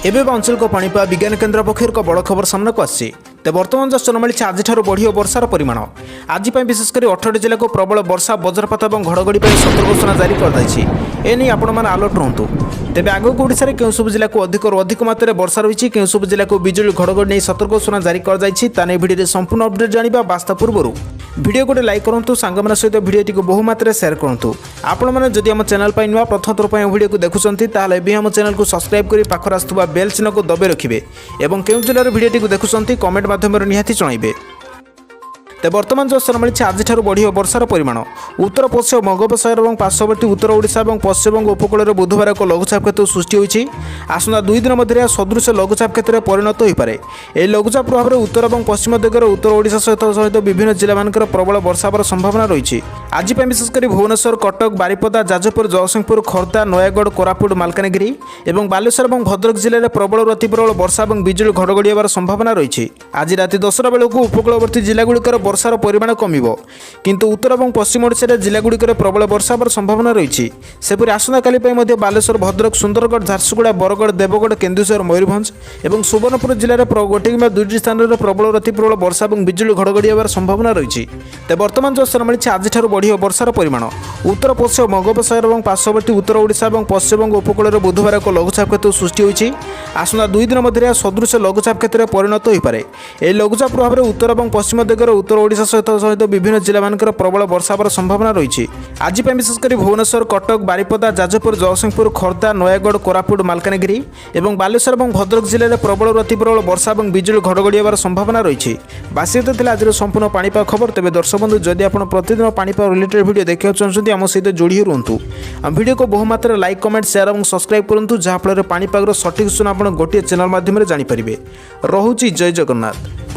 एवं अंचल को पाणीपाग विज्ञान केन्द्र पक्ष एक बड़ खबर सामना को आसी तो बर्तमान जस्ट मिली आज बढ़ वर्षार परिमाण आज विशेषकर 18 जिला को प्रबल वर्षा वज्रपात और घड़घड़ी सतर्क सूचना जारी कर एने आपण अलर्ट रुहतु। तेज आगक ओडिशा केउं सब जिला को अधिक मात्रा वर्षा रही केउं सब जिला को बिजुली घड़घड़ी नहीं सतर्क सूचना जारी कर भिडियो संपूर्ण अपडेट जाना बास्ता पूर्व भिडियो गोटे लाइक करूँ सांग सहित भिडियो बहु मात्रा शेयर करूँ। आपण मैंने जदि आम चैनल पर नुआ प्रथम थर पर भिडियो को देखुंत आम चैनल को सब्सक्राइब कर पाखर आसुवा बेल चिन्ह को दबाई रखिए और केउं जिलार भिडियो देखुंत कमेंट माध्यम निहाती जणाइबे। तो बर्तमान जो मिली आज बढ़ वर्षार परिमाण उत्तर पश्चिम बंगोपसागर और पार्श्ववर्ती उत्तर ओडिशा और पश्चिमबंग उपकूल बुधवार एक लघुचाप क्षेत्र सृष्टि होती आसंता 2 दिन मध्य सदृश लघुचाप क्षेत्र में परिणत हो पारे। यह लघुचाप प्रभाव में उत्तर और पश्चिम दिगर उत्तर ओडिशा सहित विभिन्न जिला मानकर प्रबल वर्षा होवार संभावना रही। आज विशेषकर भुवनेश्वर कटक बारिपदा जाजपुर जगतसिंहपुर खोर्धा नयागढ़ कोरापुट मालकानगिरी और बालेश्वर और भद्रक जिले में प्रबल अति प्रबल वर्षा और बिजुली घड़घड़ी होवार संभावना रही। आज राति 10टा बेलू उपकूलवर्ती जिलागुड़िकर वर्षार परिमाण कमिबो किंतु उत्तर और पश्चिम ओडिशा जिलागुड़िकर प्रबल वर्षा होवार संभावना रही। सेपरि आसंता काली बालेश्वर भद्रक सुंदरगढ़ झारसुगुड़ा बरगढ़ देवगढ़ केन्दुझर मयूरभंज और सुवर्णपुर जिले में गोटे कि 2टी स्थान में प्रबल अति प्रबल वर्षा और बिजुली घड़घड़ी होवार संभावना रही। तो बर्तमान जो मिली आज बढ़ वर्षार परिमाण उत्तर पश्चिम बंगोपसागर और पार्श्ववर्ती उत्तर ओडिशा और पश्चिमबंग उपकूल बुधवार एक लघुचाप क्षेत्र सृष्टि होती आसंता 2 दिन मध्य सदृश लघुचाप क्षेत्र में परिणत हो पारे। यह लघुचाप प्रभाव में उत्तर और पश्चिम दिगर उत्तर ओडिशा सहित विभिन्न जिला मानकर प्रबल वर्षा होवार संभावना रही। आज विशेषकर भुवनेश्वर कटक बारिपदा जाजपुर जगतसिंहपुर खोर्धा नयागढ़ कोरापुट मालकानगिरी और बालेश्वर और भद्रक जिले में प्रबल अति प्रबल वर्षा और बिजुली घड़घड़ी होवार संभावना रही। बासी आज संपूर्ण पाणीपाग खबर। तेज दर्शक बंधु जदि आप प्रतिदिन पाणीपाग रिलेटेड वीडियो देखा चाहते आम सहित जोड़ी रुहतु वीडियो को बहु मात्रा लाइक कमेंट शेयर और सब्सक्राइब करूँ जहाँफल पाणीपागर सठिक सूचना आप गोटे चैनल माध्यम जानीपारे। रोचे जय जगन्नाथ।